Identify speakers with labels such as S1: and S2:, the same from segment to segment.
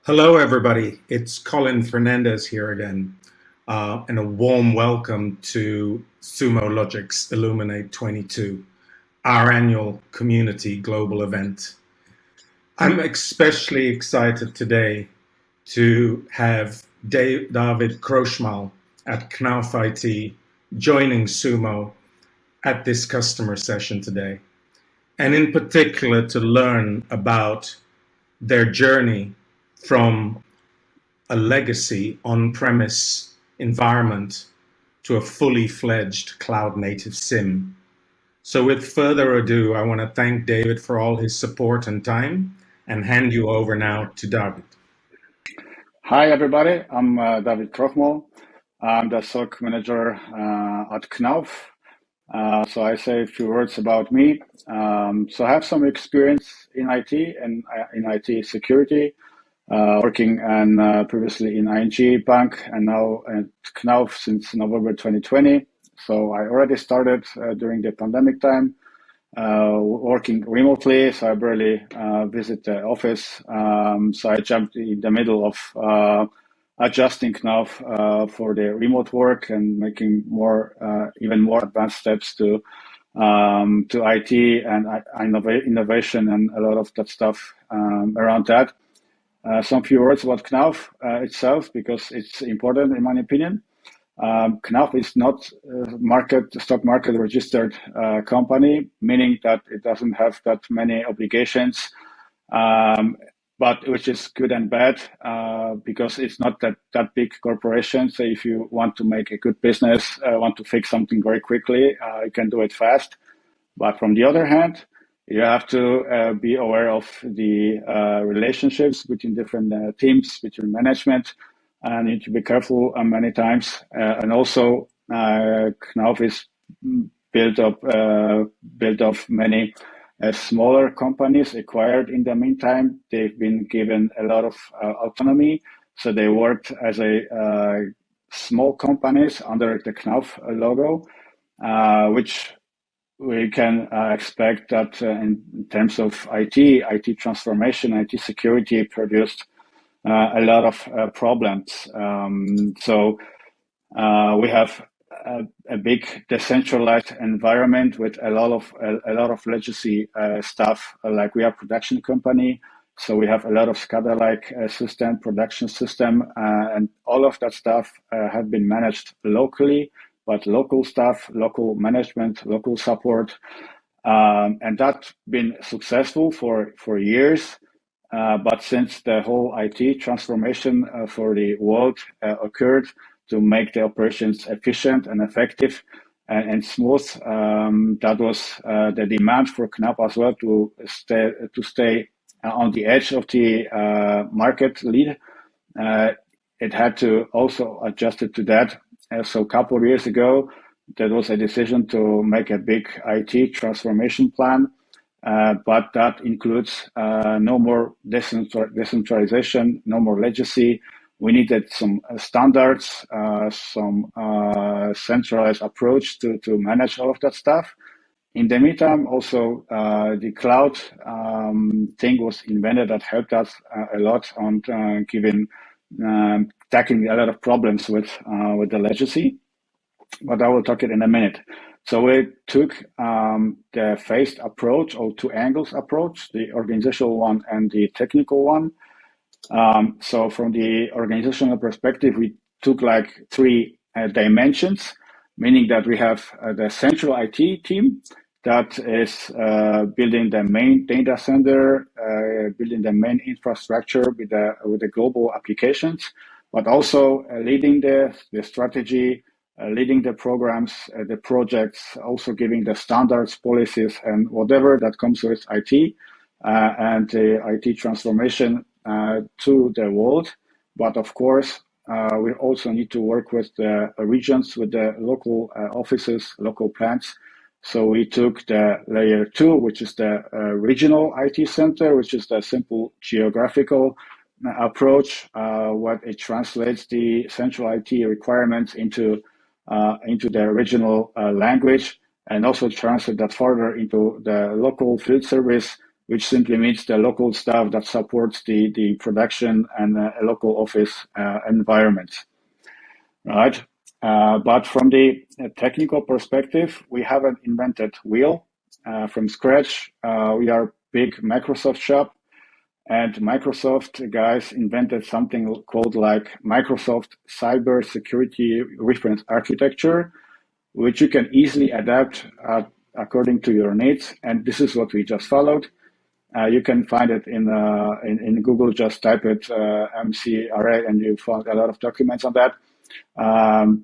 S1: Hello, everybody. It's Colin Fernandez here again, and a warm welcome to Sumo Logic's Illuminate 22, our annual community global event. I'm especially excited today to have David Kroschmal at Knauf IT joining Sumo at this customer session today, and in particular to learn about their journey from a legacy on-premise environment to a fully fledged cloud-native SIEM. So with further ado, I want to thank David for all his support and time and hand you over now to David.
S2: Hi, everybody. I'm David Krochmal. I'm the SOC manager at Knauf. So I say a few words about me. So I have some experience in IT and in IT security, working previously in ING Bank and now at Knauf since November 2020. So I already started during the pandemic time, working remotely. So I barely visit the office. So I jumped in the middle of adjusting Knauf for the remote work and making even more advanced steps to IT and innovation and a lot of that stuff around that. Some few words about Knauf itself, because it's important in my opinion. Knauf is not a stock market registered company, meaning that it doesn't have that many obligations, but which is good and bad because it's not that big corporation. So if you want to make a good business, want to fix something very quickly, you can do it fast. But from the other hand, you have to be aware of the relationships between different teams, between management, and you need to be careful many times. And also, Knauf is built of many smaller companies acquired in the meantime. They've been given a lot of autonomy, so they worked as a small companies under the Knauf logo, which we can expect that in terms of IT transformation, IT security produced a lot of problems. So we have a big decentralized environment with a lot of legacy stuff. Like we are a production company, so we have a lot of SCADA-like production system, and all of that stuff have been managed locally. But local staff, local management, local support, and that's been successful for years. But since the whole IT transformation for the world occurred to make the operations efficient and effective and smooth, that was the demand for Knauf as well to stay on the edge of the market lead. It had to also adjust it to that. So a couple of years ago, there was a decision to make a big IT transformation plan, but that includes no more decentralization, no more legacy. We needed some standards, some centralized approach to manage all of that stuff. In the meantime, also the cloud thing was invented that helped us a lot on tackling a lot of problems with the legacy, but I will talk it in a minute. So we took the phased approach, or two angles approach, the organizational one and the technical one. So from the organizational perspective, we took like three dimensions, meaning that we have the central IT team that is building the main data center, building the main infrastructure with the global applications, but also leading the strategy, leading the programs, the projects, also giving the standards, policies, and whatever that comes with IT and the IT transformation to the world. But of course, we also need to work with the regions, with the local offices, local plants. So we took the layer 2, which is the regional IT center, which is the simple geographical approach, what it translates the central IT requirements into the regional language, and also translate that further into the local field service which simply means the local staff that supports the production and local office environments, right? But from the technical perspective, we haven't invented wheel from scratch. We are big Microsoft shop, and Microsoft guys invented something called like Microsoft Cyber Security Reference Architecture, which you can easily adapt according to your needs. And this is what we just followed. You can find it in Google. Just type it MCRA, and you find a lot of documents on that.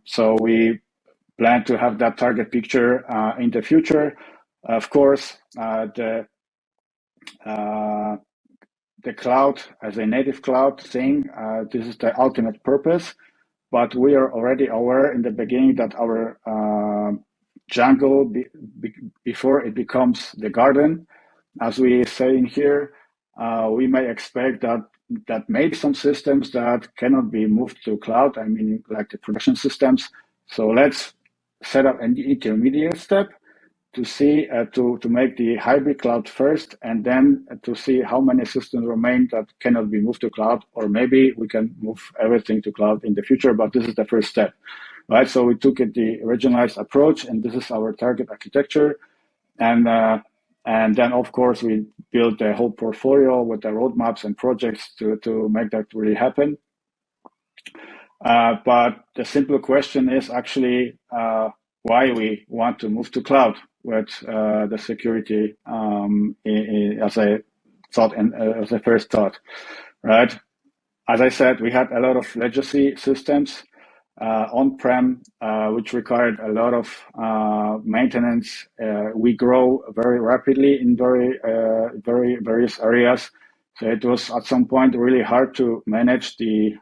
S2: So we plan to have that target picture in the future. Of course, the cloud as a native cloud thing, this is the ultimate purpose. But we are already aware in the beginning that our jungle, before it becomes the garden, as we say in here, we may expect that maybe some systems that cannot be moved to cloud, I mean, like the production systems. So let's set up an intermediate step to see to make the hybrid cloud first, and then to see how many systems remain that cannot be moved to cloud, or maybe we can move everything to cloud in the future. But this is the first step, right? So we took the regionalized approach, and this is our target architecture, and then of course we built a whole portfolio with the roadmaps and projects to make that really happen. But the simple question is actually why we want to move to cloud with the security as a thought and as a first thought, right? As I said, we had a lot of legacy systems on-prem, which required a lot of maintenance. We grow very rapidly in very various areas. So it was at some point really hard to manage the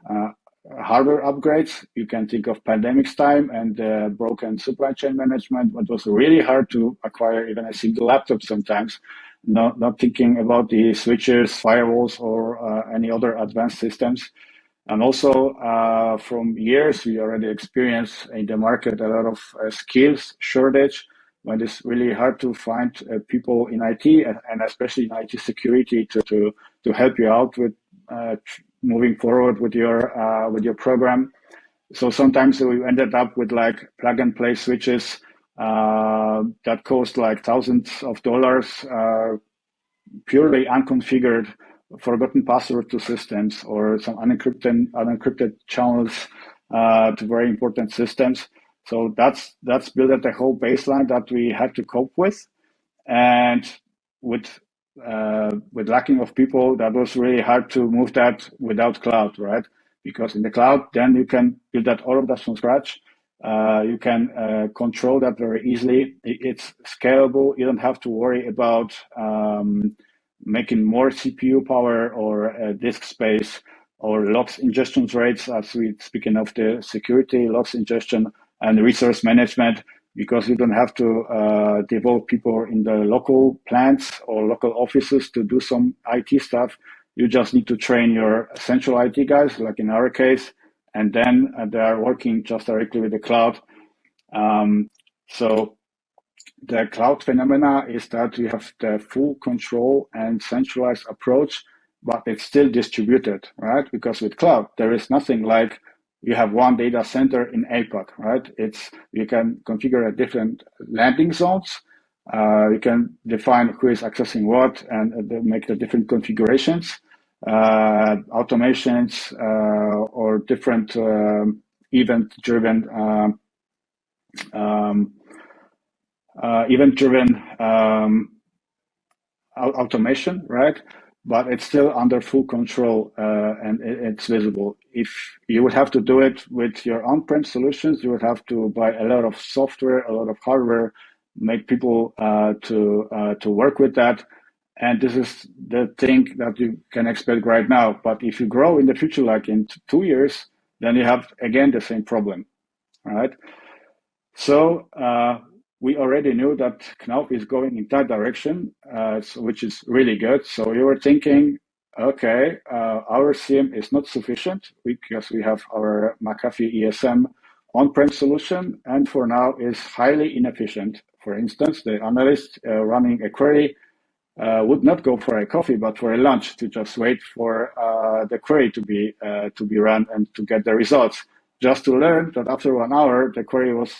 S2: hardware upgrades. You can think of pandemic's time and broken supply chain management. It was really hard to acquire even a single laptop sometimes, not thinking about the switches, firewalls, or any other advanced systems. And also from years, we already experienced in the market a lot of skills shortage, when it's really hard to find people in IT and especially in IT security to help you out with moving forward with your program. So sometimes we ended up with like plug and play switches that cost like thousands of dollars, purely unconfigured, forgotten password to systems, or some unencrypted channels to very important systems. So that's built at the whole baseline that we had to cope with, and with lacking of people, that was really hard to move that without cloud, right? Because in the cloud, then you can build all of that from scratch. You can control that very easily. It's scalable. You don't have to worry about making more CPU power or disk space or logs ingestion rates, as we speaking of the security, logs ingestion and resource management, because you don't have to devote people in the local plants or local offices to do some IT stuff. You just need to train your central IT guys, like in our case, and then they are working just directly with the cloud. So the cloud phenomena is that you have the full control and centralized approach, but it's still distributed, right? Because with cloud, there is nothing like you have one data center in APAC, right? You can configure a different landing zones. You can define who is accessing what and make the different configurations, automations, or different event-driven automation, right? But it's still under full control and it's visible. If you would have to do it with your on-prem solutions, you would have to buy a lot of software, a lot of hardware, make people to work with that. And this is the thing that you can expect right now. But if you grow in the future, like in 2 years, then you have again the same problem, right? So we already knew that Knauf is going in that direction, which is really good. So we were thinking, okay, our SIEM is not sufficient because we have our McAfee ESM on-prem solution, and for now is highly inefficient. For instance, the analyst running a query would not go for a coffee, but for a lunch to just wait for the query to be run and to get the results. Just to learn that after 1 hour, the query was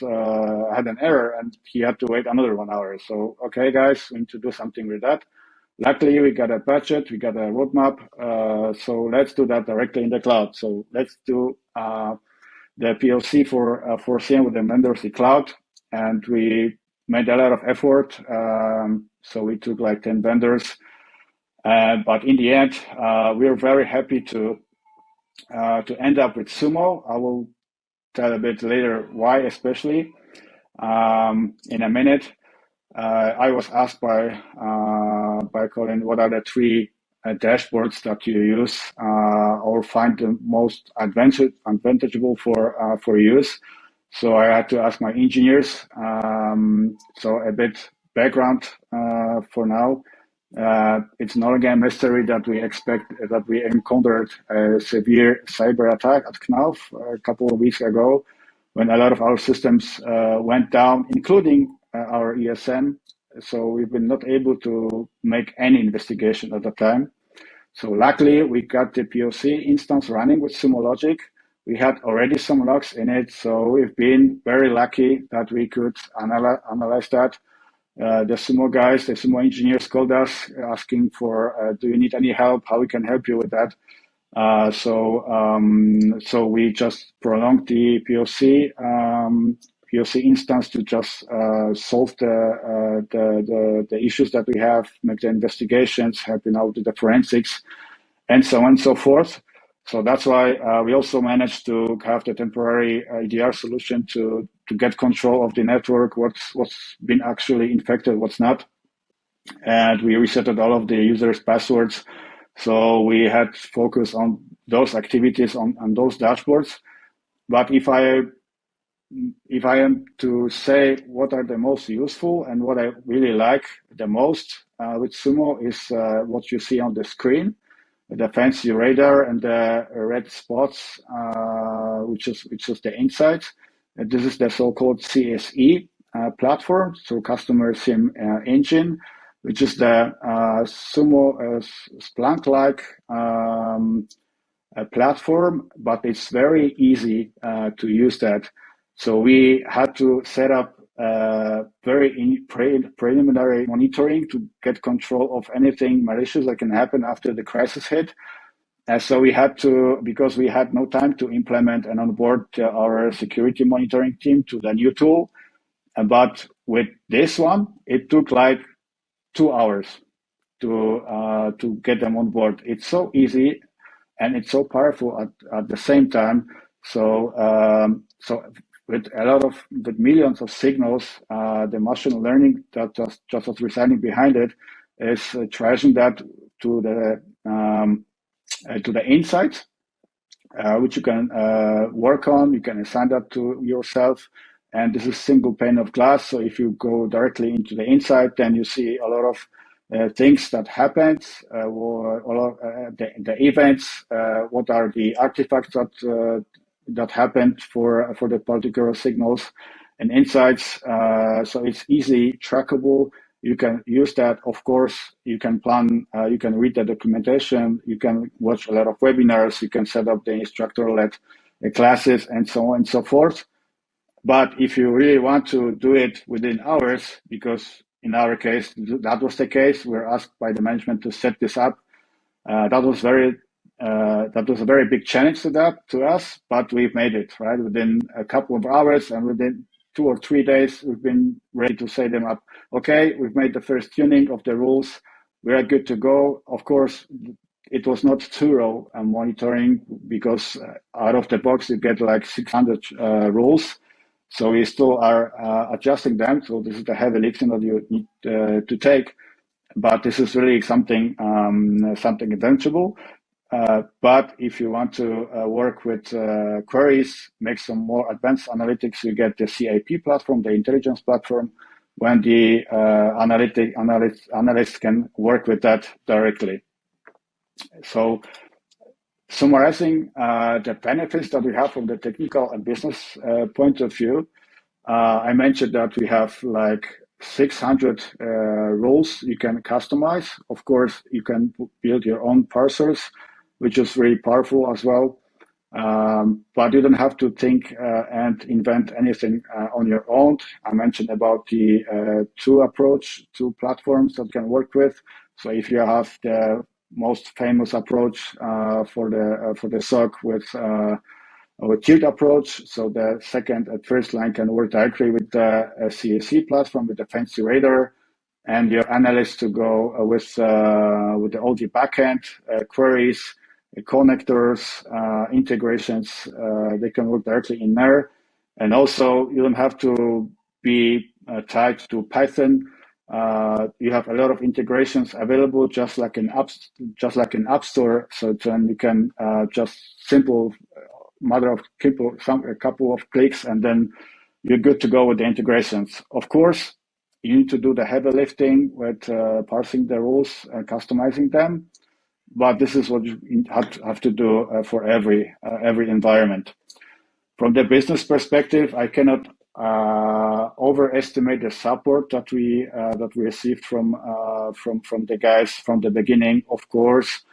S2: had an error and he had to wait another 1 hour. So, okay, guys, we need to do something with that. Luckily, we got a budget, we got a roadmap. So let's do that directly in the cloud. So let's do the POC for SIEM with the vendors in cloud, and we made a lot of effort. So we took like 10 vendors, but in the end, we're very happy to end up with Sumo. I will tell a bit later why, especially in a minute. I was asked by Colin, what are the three dashboards that you use or find the most advantageable for use. So I had to ask my engineers. So a bit background for now. It's not again mystery that we encountered a severe cyber attack at Knauf a couple of weeks ago, when a lot of our systems went down, including our ESM. So we've been not able to make any investigation at the time. So luckily, we got the POC instance running with Sumo Logic. We had already some logs in it, so we've been very lucky that we could analyze that. The Sumo guys, the Sumo engineers called us asking for, do you need any help? How we can help you with that? So we just prolonged the POC instance to just solve the issues that we have, make the investigations, helping out with the forensics, and so on and so forth. So that's why we also managed to have the temporary EDR solution to get control of the network, what's been actually infected, what's not. And we resetted all of the users' passwords. So we had focus on those activities on those dashboards. But if I am to say what are the most useful and what I really like the most with Sumo is what you see on the screen, the fancy radar and the red spots, which is the insights. This is the so-called CSE platform, so Customer SIEM Engine, which is the Sumo Splunk-like platform, but it's very easy to use that. So we had to set up very preliminary monitoring to get control of anything malicious that can happen after the crisis hit. So we had to, because we had no time to implement and onboard our security monitoring team to the new tool. But with this one, it took like 2 hours to get them on board. It's so easy and it's so powerful at the same time. So with millions of signals, the machine learning that just was residing behind it is tracing that to the insights, which you can work on. You can assign that to yourself. And this is single pane of glass. So if you go directly into the insight, then you see a lot of things that happened, or the events, what are the artifacts that happened for the particular signals and insights. So it's easy trackable. You can use that. Of course, you can plan, you can read the documentation, you can watch a lot of webinars, you can set up the instructor-led classes and so on and so forth. But if you really want to do it within hours, because in our case, that was the case, we were asked by the management to set this up. That was a very big challenge to us, but we've made it, right? Within a couple of hours and within 2 or 3 days, we've been ready to set them up. Okay, we've made the first tuning of the rules. We are good to go. Of course, it was not thorough monitoring because out of the box, you get like 600 rules. So we still are adjusting them. So this is the heavy lifting that you need to take. But this is really something intangible. But if you want to work with queries, make some more advanced analytics, you get the CIP platform, the intelligence platform, when the analysts can work with that directly. So summarizing the benefits that we have from the technical and business point of view, I mentioned that we have like 600 rules you can customize. Of course, you can build your own parsers, which is very powerful as well. But you don't have to think and invent anything on your own. I mentioned about the two platforms that can work with. So if you have the most famous approach for the SOC with our tiered approach, so the second and first line can work directly with the CAC platform with the fancy radar, and your analysts to go with the OG backend queries, connectors, integrations. They can work directly in there, and also you don't have to be tied to Python. You have a lot of integrations available, just like an app store. So then you can just simple matter of a couple of clicks, and then you're good to go with the integrations. Of course, you need to do the heavy lifting with parsing the rules and customizing them, but this is what you have to do for every environment. From the business perspective, I cannot overestimate the support that we received from the guys from the beginning. Of course,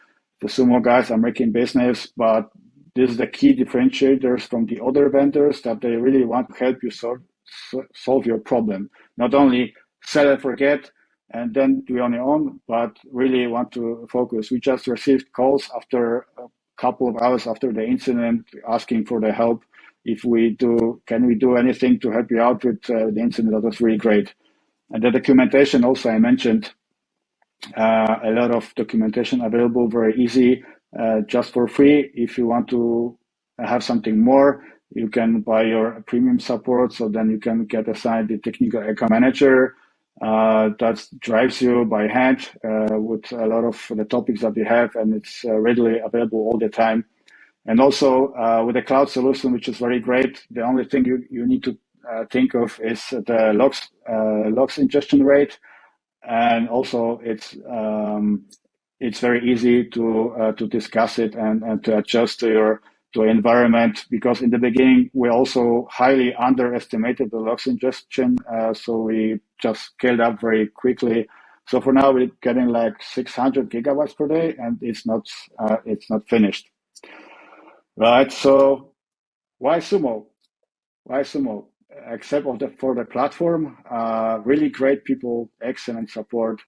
S2: the Sumo guys are making business, but this is the key differentiators from the other vendors, that they really want to help you solve your problem. Not only sell and forget and then do on your own, but really want to focus. We just received calls after a couple of hours after the incident asking for the help. Can we do anything to help you out with the incident? That was really great. And the documentation also I mentioned, a lot of documentation available, very easy, just for free. If you want to have something more, you can buy your premium support, so then you can get assigned the technical account manager that drives you by hand with a lot of the topics that we have, and it's readily available all the time. And also with the cloud solution, which is very great, the only thing you need to think of is the logs ingestion rate. And also it's very easy to discuss it and to adjust to your environment, because in the beginning we also highly underestimated the logs ingestion, so we just scaled up very quickly. So for now we're getting like 600 gigabytes per day, and it's not finished. Right. So why Sumo? Why Sumo? Except for the platform, really great people, excellent support.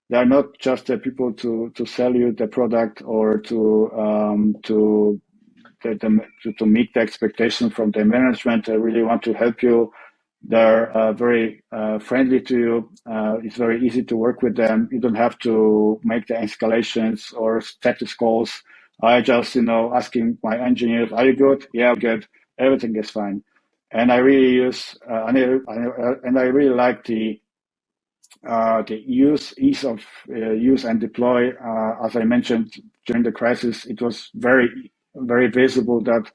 S2: They are not just the people to sell you the product or to meet the expectation from the management. They really want to help you. They're very friendly to you. It's very easy to work with them. You don't have to make the escalations or status calls. I just, asking my engineers, "Are you good?" "Yeah, good. Everything is fine." And I really use, and I really like the ease of use and deploy. As I mentioned during the crisis, it was very, very visible that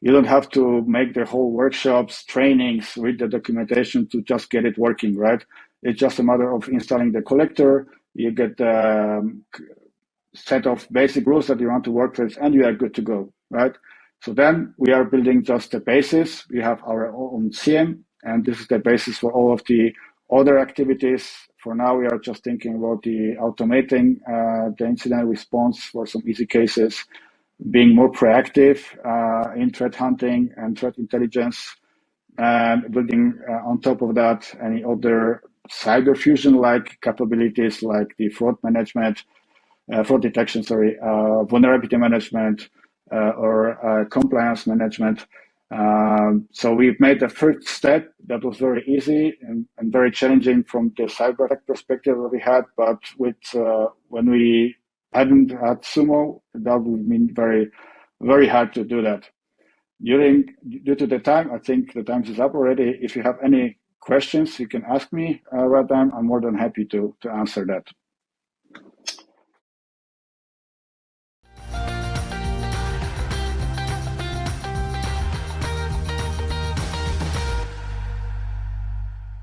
S2: you don't have to make the whole workshops, trainings, read the documentation to just get it working, right? It's just a matter of installing the collector. You get the set of basic rules that you want to work with, and you are good to go, right? So then we are building just the basis. We have our own SIEM, and this is the basis for all of the other activities. For now, we are just thinking about the automating the incident response for some easy cases, being more proactive in threat hunting and threat intelligence, and building on top of that any other cyber fusion-like capabilities like the fraud detection, vulnerability management, or compliance management. So we've made the first step that was very easy and very challenging from the cyber attack perspective that we had. But when we hadn't had Sumo, that would mean very, very hard to do that. Due to the time, I think the time is up already. If you have any questions, you can ask me right now. I'm more than happy to answer that.